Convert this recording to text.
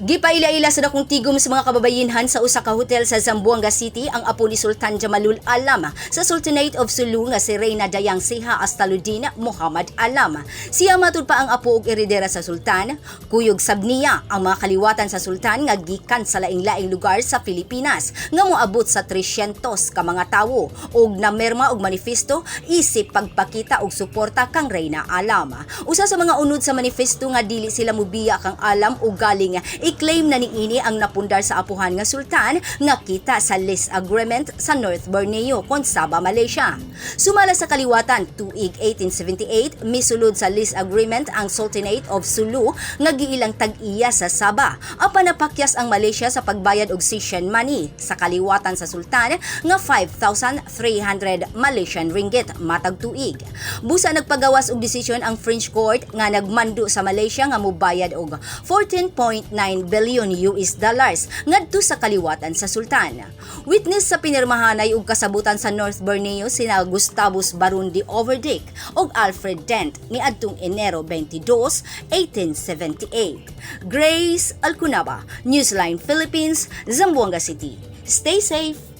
Gipaila-ila sa dakong tigom sa mga kababayinhan sa usa ka hotel sa Zamboanga City ang apo ni Sultan Jamalul Alam sa Sultanate of Sulu nga si Reyna Dayang Siha Astaluddin Muhammad Alam. Siya matud pa ang apo ug eredera sa Sultan, kuyog sab niya ang mga kaliwatan sa Sultan nga gikan sa laing-laing lugar sa Pilipinas nga moabot sa 300 ka mga tawo ug namerma og manifesto isip pagpakita og suporta kang Reyna Alam. Usa sa mga unod sa manifesto nga dili sila mobiya kang Alam o galing i-claim na niini ang napundar sa apuhan nga Sultan nga kita sa lease agreement sa North Borneo kon Sabah, Malaysia. Sumala sa kaliwatan tuig 1878 misulod sa lease agreement ang Sultanate of Sulu nga giilang tag-iya sa Sabah. Apan napakyas ang Malaysia sa pagbayad og cession money sa kaliwatan sa Sultan nga 5,300 Malaysian ringgit matag tuig. Busa nagpagawas og desisyon ang French court nga nagmando sa Malaysia nga mobayad og 14.9 billion US dollars ngadto sa kaliwatan sa Sultan. Witness sa pinirmahanay og kasabutan sa North Borneo sina Gustavus Barun de Overdyk ug Alfred Dent niadtong Enero 22, 1878. Grace Alcunaba, Newsline Philippines, Zamboanga City. Stay safe.